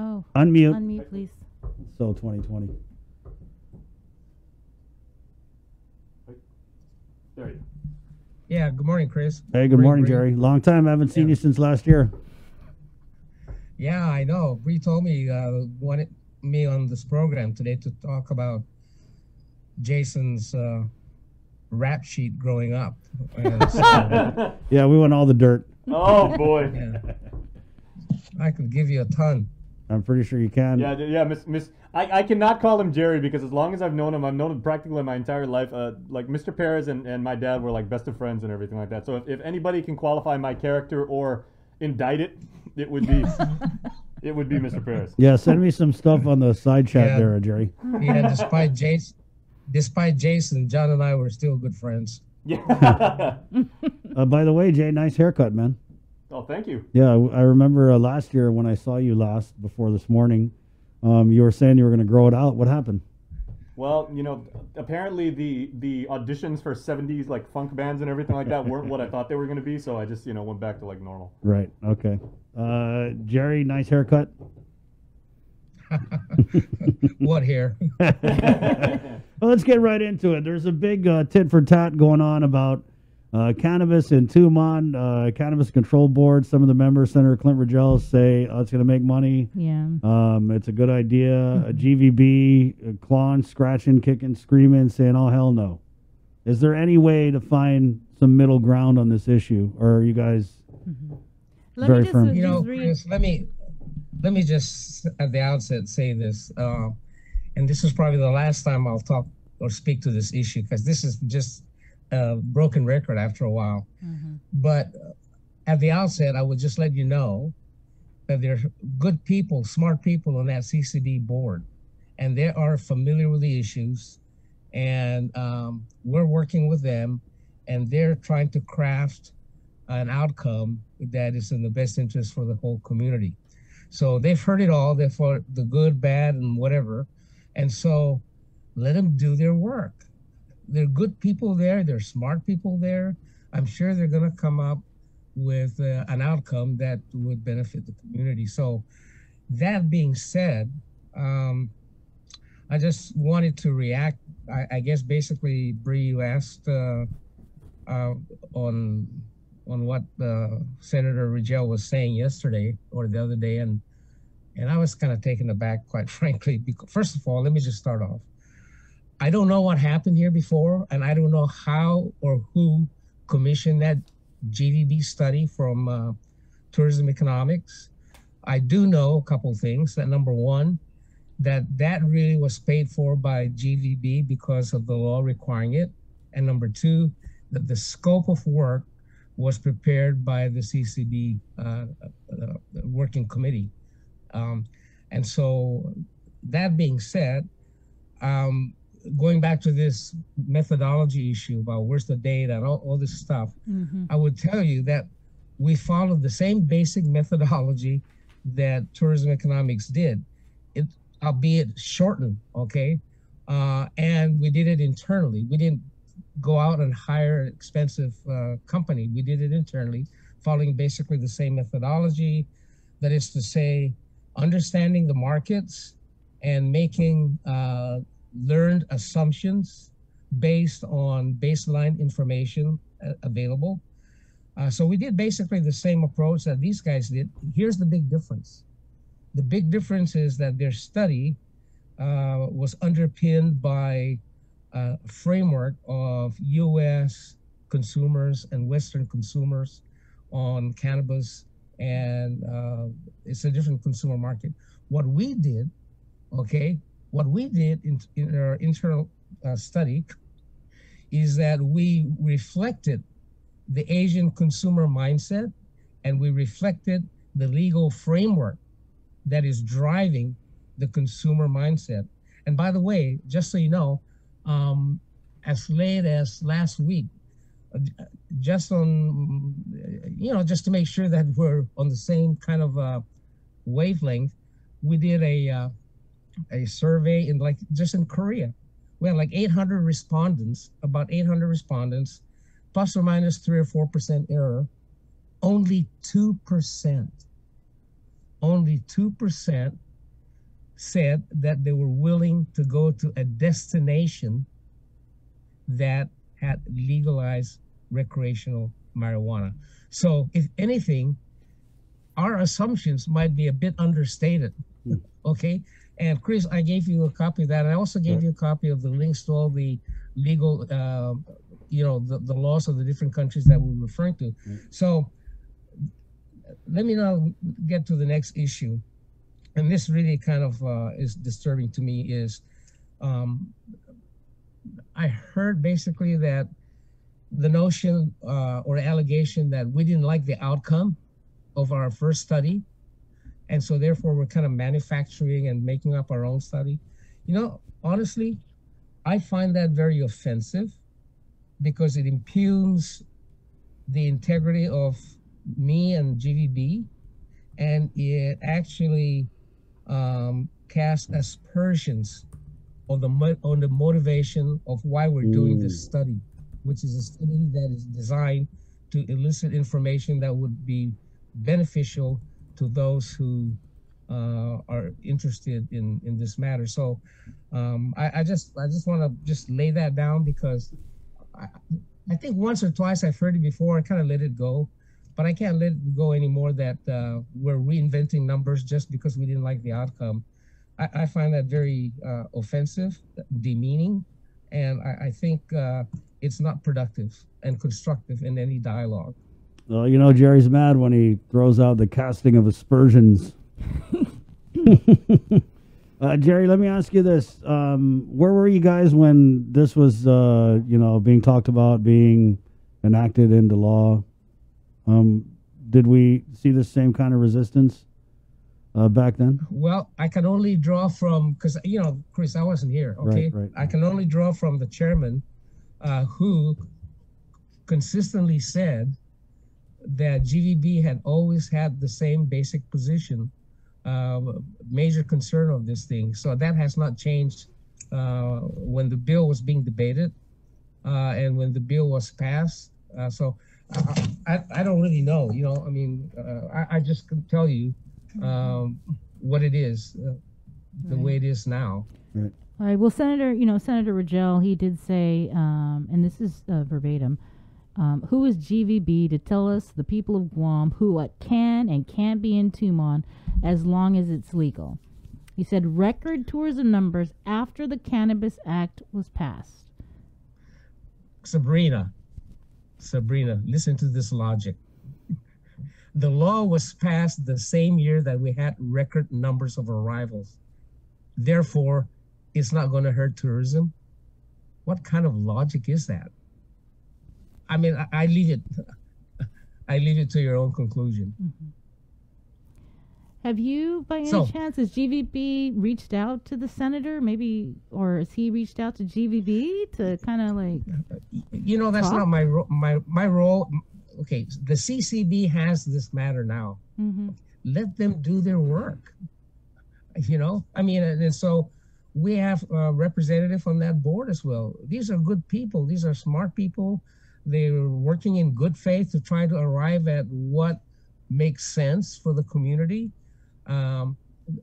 Oh, Unmute. unmute, please. So 2020. There you go. Yeah, good morning, Chris. Hey, good morning, Jerry. Long time. I haven't seen you since last year. Yeah, I know. Bree told me wanted me on this program today to talk about Jason's rap sheet growing up. And so, Yeah, we want all the dirt. Oh boy. yeah, I could give you a ton. I'm pretty sure you can. Yeah, Miss. I cannot call him Jerry because as long as I've known him practically my entire life. Like Mr. Perez and my dad were like best of friends and everything like that. So if anybody can qualify my character or indict it, it would be Mr. Perez. Yeah, send me some stuff on the side chat there, Jerry. Yeah, despite Jason, John and I were still good friends. Yeah. By the way, Jay, nice haircut, man. Oh, thank you. Yeah, I remember last year when I saw you last before this morning, you were saying you were going to grow it out. What happened? Well, apparently the auditions for 70s like funk bands and everything like that weren't what I thought they were going to be, so I just, went back to like normal. Right. Okay. Gerry, nice haircut. What hair? Well, let's get right into it. There's a big tit for tat going on about cannabis-in-Tumon, Cannabis Control Board. Some of the members, Senator Clint Rigel, say it's going to make money. Yeah. It's a good idea. GVB, clawing, scratching, kicking, screaming, saying, oh, hell no. Is there any way to find some middle ground on this issue? Or are you guys very firm? Chris, let me just at the outset say this. And this is probably the last time I'll talk or speak to this issue because this is just a broken record after a while. But at the outset, I would just let you know that there are good people, smart people on that CCB board, and they are familiar with the issues, and we're working with them, and they're trying to craft an outcome that is in the best interest for the whole community. So they've heard it all. They've heard the good, bad, and whatever. And so let them do their work. They're good people there. They're smart people there. I'm sure they're going to come up with an outcome that would benefit the community. So that being said, I just wanted to react. I guess basically, Bree, you asked on what Senator Rigel was saying yesterday or the other day, and I was kind of taken aback, quite frankly. Because, first of all, let me just start off. I don't know what happened here before, and I don't know how or who commissioned that GVB study from Tourism Economics. I do know a couple things. That number one, that really was paid for by GVB because of the law requiring it. And number two, that the scope of work was prepared by the CCB working committee. And so that being said, going back to this methodology issue about where's the data and all this stuff, I would tell you that we followed the same basic methodology that tourism economics did, albeit shortened, okay? And we did it internally. We didn't go out and hire an expensive company. We did it internally, following basically the same methodology. That is to say, understanding the markets and making learned assumptions based on baseline information available. So we did basically the same approach that these guys did. Here's the big difference. The big difference is that their study was underpinned by a framework of U.S. consumers and Western consumers on cannabis, and it's a different consumer market. What we did in our internal study is that we reflected the Asian consumer mindset, and we reflected the legal framework that is driving the consumer mindset. And by the way, just so you know, as late as last week, just on, just to make sure that we're on the same kind of wavelength, we did a survey in Korea. We had like 800 respondents, plus or minus 3 or 4% error. Only 2% said that they were willing to go to a destination that had legalized recreational marijuana. So if anything, our assumptions might be a bit understated. Okay. And Chris, I gave you a copy of that. I also gave you a copy of the links to all the legal, the laws of the different countries that we're referring to. So let me now get to the next issue. And this really kind of is disturbing to me is I heard basically that the notion or allegation that we didn't like the outcome of our first study. And so therefore we're kind of manufacturing and making up our own study. You know, honestly, I find that very offensive because it impugns the integrity of me and GVB, and it actually casts aspersions on the motivation of why we're doing this study, which is a study that is designed to elicit information that would be beneficial to those who are interested in this matter. So I just want to just lay that down because I think once or twice I've heard it before. I kind of let it go, but I can't let it go anymore that we're reinventing numbers just because we didn't like the outcome. I find that very offensive, demeaning, and I think it's not productive and constructive in any dialogue. Well, you know, Gerry's mad when he throws out the casting of aspersions. Gerry, let me ask you this. Where were you guys when this was, being talked about, being enacted into law? Did we see the same kind of resistance back then? Well, I can only draw from, because, Chris, I wasn't here, okay? Right. I can only draw from the chairman who consistently said that GVB had always had the same basic position, major concern of this thing. So that has not changed when the bill was being debated and when the bill was passed. So I don't really know, I just can tell you what it is, the way it is now. Right. All right. Well, Senator Rigel, he did say, and this is verbatim, who is GVB to tell us, the people of Guam, what can and can't be in Tumon as long as it's legal? He said record tourism numbers after the Cannabis Act was passed. Sabrina, listen to this logic. The law was passed the same year that we had record numbers of arrivals. Therefore, it's not going to hurt tourism. What kind of logic is that? I mean, I leave it to your own conclusion. Mm-hmm. Have you, by any chance, has GVB reached out to the senator, maybe, or has he reached out to GVB to kind of like? That's not my role. Okay, the CCB has this matter now. Mm-hmm. Let them do their work. And so we have a representative on that board as well. These are good people. These are smart people. They're working in good faith to try to arrive at what makes sense for the community.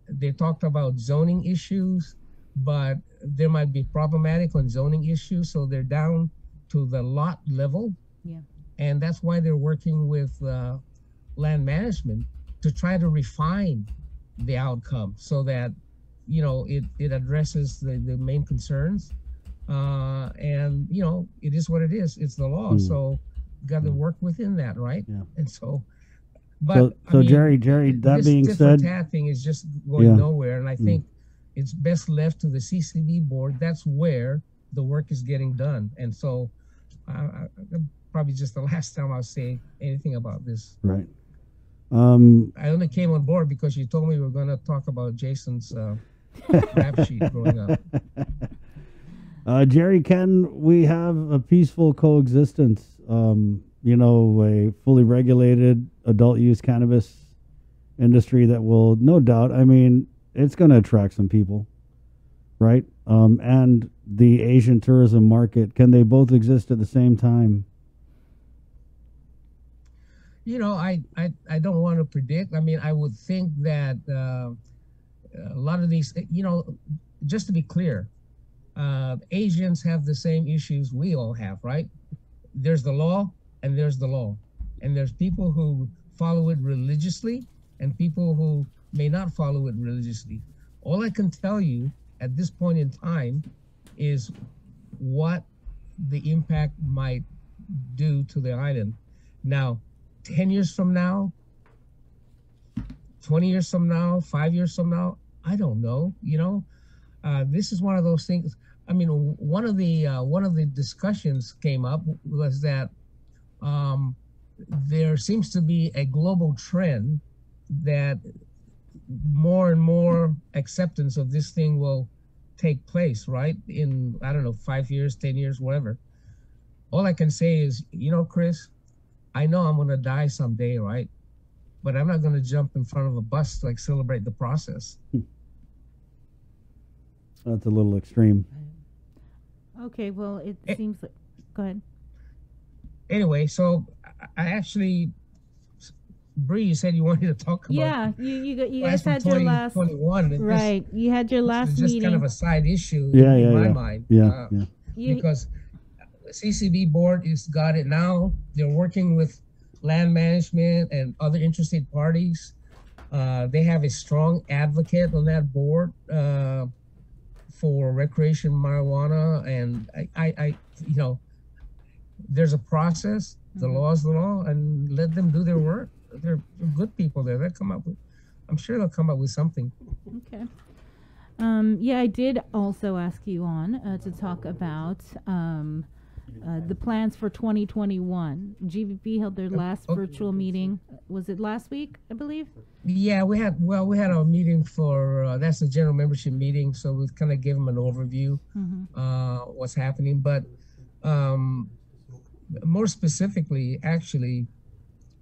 They talked about zoning issues, but there might be problematic on zoning issues, so they're down to the lot level. Yeah. And that's why they're working with land management to try to refine the outcome so that, it addresses the main concerns. And it is what it is. It's the law. So you got to work within that, right? Yeah. And so, but Gerry, that being said, tat thing is just going nowhere. And I think it's best left to the CCB board. That's where the work is getting done. And so, probably just the last time I'll say anything about this. Right. I only came on board because you told me we were going to talk about Jason's rap sheet growing up. Gerry, can we have a peaceful coexistence? A fully regulated adult use cannabis industry that will, no doubt, it's going to attract some people, right? And the Asian tourism market, can they both exist at the same time? I don't want to predict. I would think that a lot of these, just to be clear, Asians have the same issues we all have, right? There's the law and there's the law. And there's people who follow it religiously and people who may not follow it religiously. All I can tell you at this point in time is what the impact might do to the island. Now, 10 years from now, 20 years from now, 5 years from now, I don't know. This is one of those things. I mean, one of the discussions came up was that there seems to be a global trend that more and more acceptance of this thing will take place, right? In, I don't know, 5 years, 10 years, whatever. All I can say is, Chris, I know I'm going to die someday, right? But I'm not going to jump in front of a bus to celebrate the process. That's a little extreme. Okay, well, it seems like... Go ahead. Anyway, so I actually... Bree, you said you wanted to talk about... Yeah, you guys had your last... 2021. Right, you had your last meeting. It's just kind of a side issue in my mind. Yeah. Because the CCB board has got it now. They're working with land management and other interested parties. They have a strong advocate on that board for recreation marijuana, and I there's a process. The law is the law, and let them do their work. They're good people there. I'm sure they'll come up with something. Okay. Yeah, I did also ask you on to talk about the plans for 2021. GVB held their last virtual meeting. Was it last week, I believe? Yeah, we had a meeting for that's the general membership meeting, so we kind of gave them an overview what's happening. But more specifically, actually,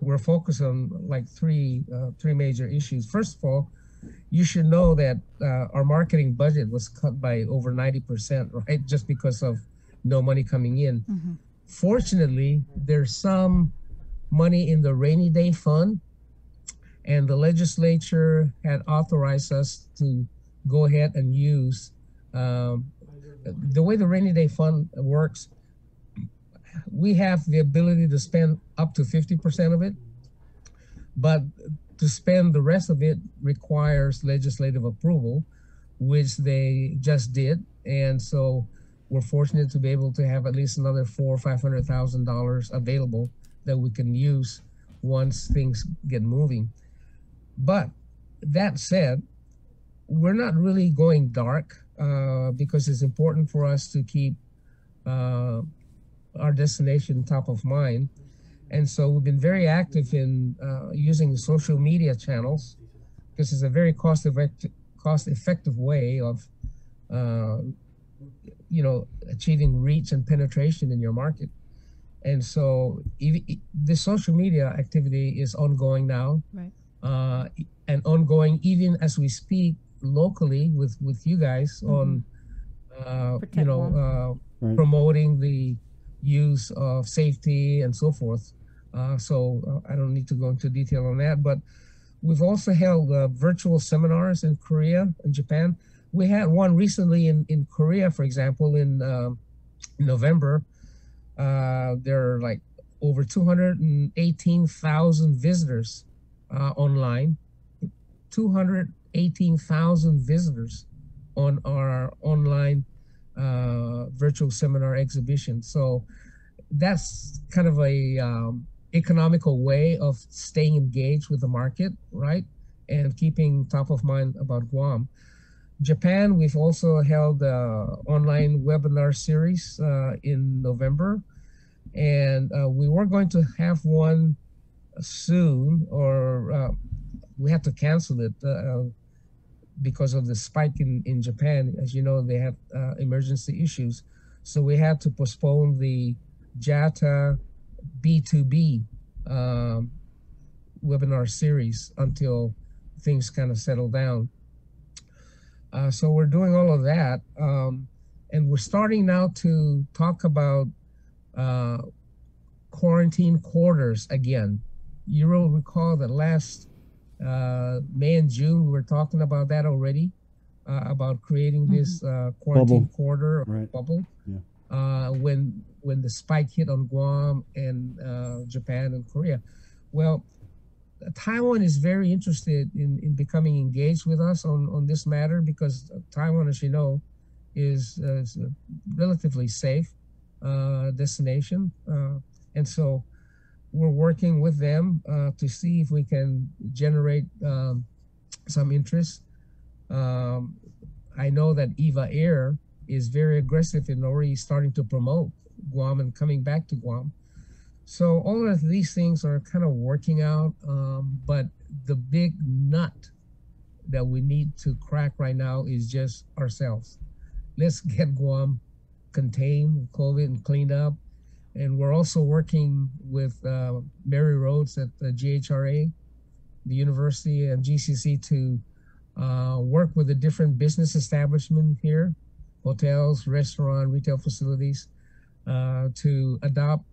we're focused on three major issues. First of all, you should know that our marketing budget was cut by over 90%, right? Just because of no money coming in. Fortunately, there's some money in the rainy day fund, and the legislature had authorized us to go ahead and use the way the rainy day fund works. We have the ability to spend up to 50% of it, but to spend the rest of it requires legislative approval, which they just did. And so we're fortunate to be able to have at least another $400,000 or $500,000 available that we can use once things get moving. But that said, we're not really going dark because it's important for us to keep our destination top of mind. And so we've been very active in using social media channels because it's a very cost-effective way of achieving reach and penetration in your market. And so the social media activity is ongoing now, right? And ongoing even as we speak locally with you guys on promoting the use of safety and so forth. So I don't need to go into detail on that, but we've also held virtual seminars in Korea and Japan. We had one recently in Korea, for example, in November. There are over 218,000 visitors online, 218,000 visitors on our online virtual seminar exhibition. So that's kind of a economical way of staying engaged with the market, right? And keeping top of mind about Guam. Japan, we've also held an online webinar series in November. And we were going to have one soon, or we had to cancel it because of the spike in Japan. As you know, they had emergency issues. So we had to postpone the JATA B2B webinar series until things kind of settle down. So we're doing all of that. And we're starting now to talk about quarantine quarters again. You will recall that last May and June, we were talking about that already, about creating this quarantine Bubble. quarter or Right. bubble. Yeah. When the spike hit on Guam and Japan and Korea. Well, Taiwan is very interested in becoming engaged with us on this matter because Taiwan, as you know, is a relatively safe destination. And so we're working with them to see if we can generate some interest. I know that EVA Air is very aggressive in already starting to promote Guam and coming back to Guam. So all of these things are kind of working out, but the big nut that we need to crack right now is just ourselves. Let's get Guam contained, COVID, and cleaned up. And we're also working with Mary Rhodes at the GHRA, the university, and GCC to work with the different business establishments here, hotels, restaurant, retail facilities, to adopt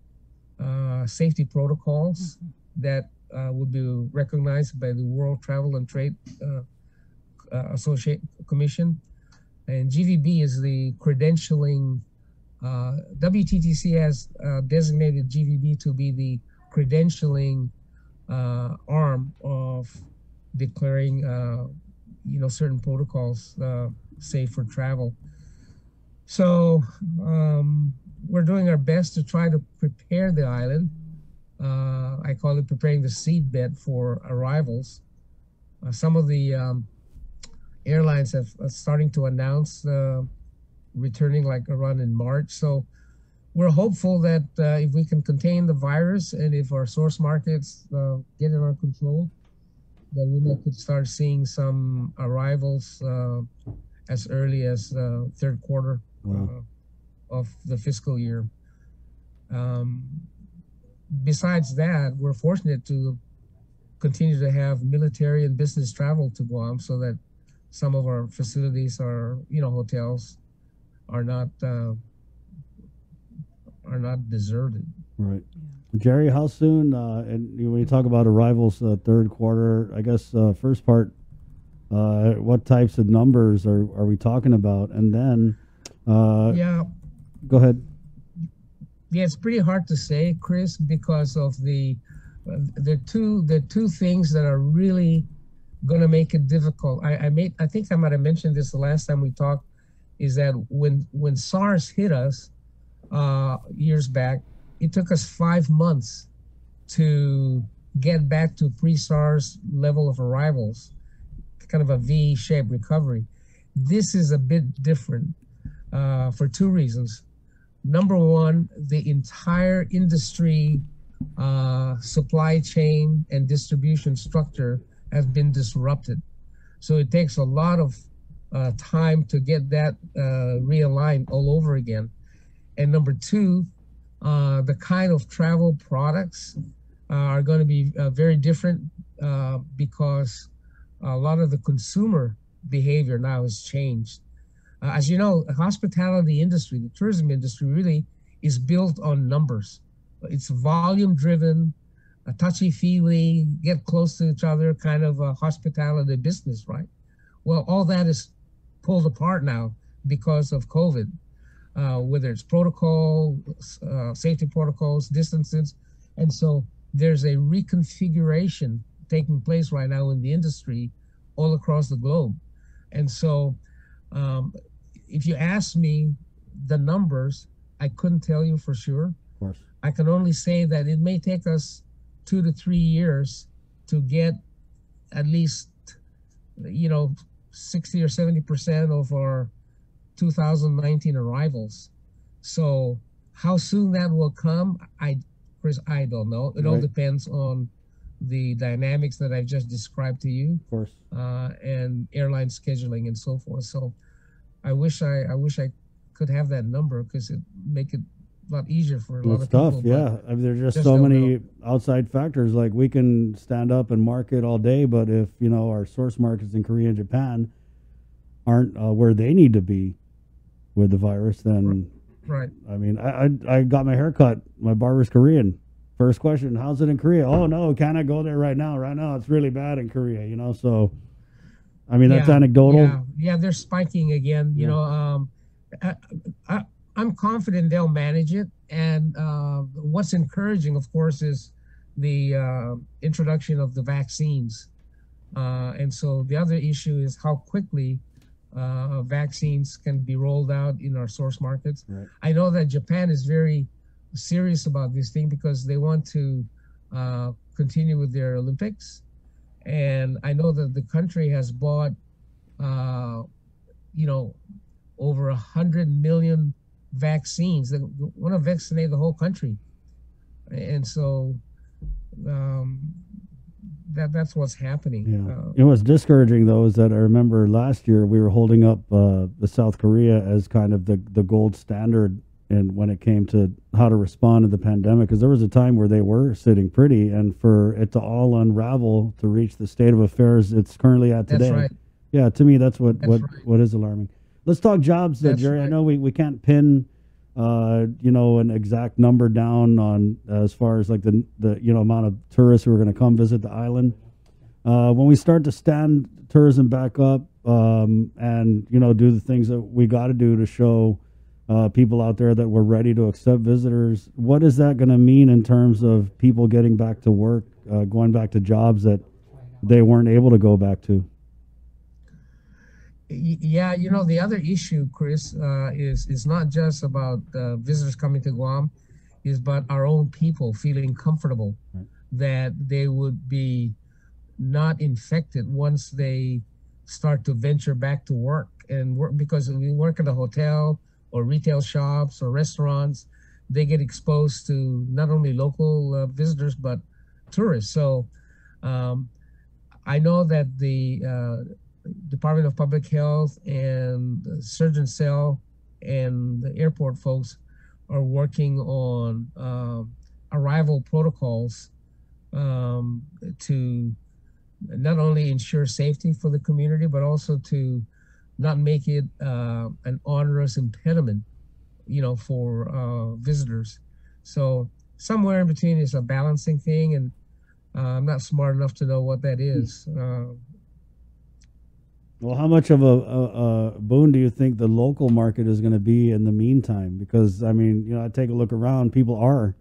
safety protocols that would be recognized by the World Travel and Trade Commission. And GVB is the credentialing. WTTC has designated GVB to be the credentialing arm of declaring, certain protocols safe for travel. So we're doing our best to try to prepare the island. I call it preparing the seedbed for arrivals. Some of the airlines have starting to announce returning like around in March. So we're hopeful that if we can contain the virus and if our source markets get it under control, that we could start seeing some arrivals as early as third quarter of the fiscal year. Besides that, we're fortunate to continue to have military and business travel to Guam so that some of our facilities are, hotels are not deserted. Right. Gerry, how soon, and when you talk about arrivals third quarter, I guess first part, what types of numbers are we talking about? And then, yeah, go ahead. Yeah, it's pretty hard to say, Chris, because of the two things that are really going to make it difficult. I think I might have mentioned this the last time we talked, is that when SARS hit us years back, it took us 5 months to get back to pre-SARS level of arrivals, kind of a V-shaped recovery. This is a bit different for two reasons. Number one, the entire industry supply chain and distribution structure has been disrupted. So it takes a lot of time to get that realigned all over again. And number two, the kind of travel products are going to be very different because a lot of the consumer behavior now has changed. As you know, the hospitality industry, the tourism industry really is built on numbers. It's volume driven, a touchy-feely, get close to each other kind of a hospitality business, right? Well, all that is pulled apart now because of COVID, whether it's protocol, safety protocols, distances. And so there's a reconfiguration taking place right now in the industry all across the globe. And so if you ask me the numbers, I couldn't tell you for sure. Of course. I can only say that it may take us 2 to 3 years to get at least, 60 or 70% of our 2019 arrivals. So how soon that will come, Chris, I don't know. It all depends on the dynamics that I've just described to you, of course, and airline scheduling and so forth. So I wish I could have that number because it make it a lot easier for a lot of people. Yeah, I mean, there's just so many outside factors. Like we can stand up and market all day, but if our source markets in Korea and Japan aren't where they need to be with the virus, then right. I mean, I got my hair cut. My barber's Korean. First question, how's it in Korea? Oh no, can I go there right now? Right now it's really bad in Korea, you know, so I mean that's anecdotal. Yeah, they're spiking again. You know, I'm confident they'll manage it. And what's encouraging, of course, is the introduction of the vaccines. And so the other issue is how quickly vaccines can be rolled out in our source markets. Right. I know that Japan is very serious about this thing because they want to continue with their Olympics. And I know that the country has bought, you know, over 100 million vaccines that want to vaccinate the whole country. And so that's what's happening. Yeah. What's discouraging though is that I remember last year we were holding up the South Korea as kind of the gold standard, and when it came to how to respond to the pandemic, because there was a time where they were sitting pretty, and for it to all unravel to reach the state of affairs it's currently at today. That's right. Yeah, to me that's what is alarming. Let's talk jobs, Gerry. Right. I know we can't pin you know, an exact number down on as far as like the you know amount of tourists who are going to come visit the island. When we start to stand tourism back up and you know do the things that we got to do to show people out there that we're ready to accept visitors, what is that going to mean in terms of people getting back to work, going back to jobs that they weren't able to go back to? Yeah, you know, the other issue, Chris, is not just about visitors coming to Guam, is about our own people feeling comfortable that they would be not infected once they start to venture back to work and work, because we work at a hotel or retail shops or restaurants, they get exposed to not only local visitors but tourists. So I know that the Department of Public Health and the Surgeon Cell and the airport folks are working on arrival protocols to not only ensure safety for the community, but also to not make it an onerous impediment, you know, for visitors. So somewhere in between is a balancing thing, and I'm not smart enough to know what that is. Well, how much of a boon do you think the local market is going to be in the meantime? Because, I mean, you know, I take a look around, people are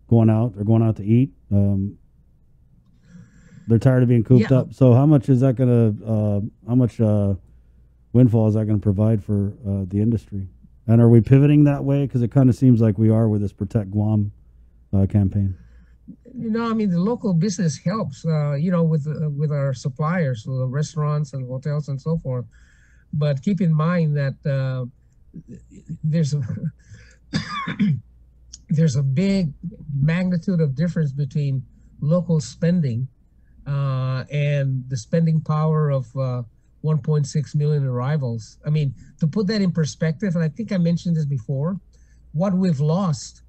going out, they're going out to eat. They're tired of being cooped up. So how much is that going to, how much windfall is that going to provide for the industry? And are we pivoting that way? Because it kind of seems like we are with this Protect Guam campaign. You know, I mean, the local business helps, you know, with our suppliers, so the restaurants and hotels and so forth. But keep in mind that there's a big magnitude of difference between local spending and the spending power of 1.6 million arrivals. I mean, to put that in perspective, and I think I mentioned this before, what we've lost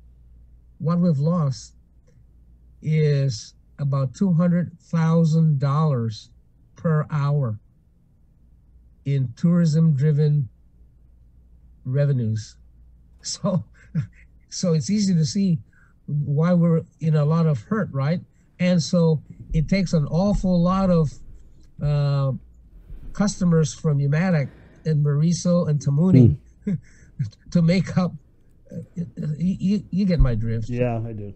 is about $200,000 per hour in tourism-driven revenues. So it's easy to see why we're in a lot of hurt, right? And so it takes an awful lot of customers from Umatic and Mariso and Tamuning to make up. You get my drift. Yeah, I do.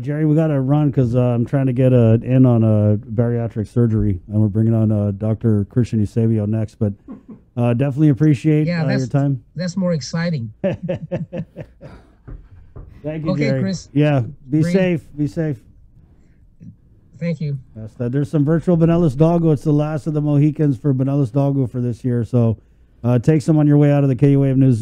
Gerry, we got to run because I'm trying to get in on a bariatric surgery, and we're bringing on Dr. Christian Eusebio next. But definitely appreciate your time. That's more exciting. Thank you, okay, Gerry. Chris. Yeah, be safe. Be safe. Thank you. There's some virtual Bonellas Doggo. It's the last of the Mohicans for Bonellas Doggo for this year. So take some on your way out of the KU Wave News.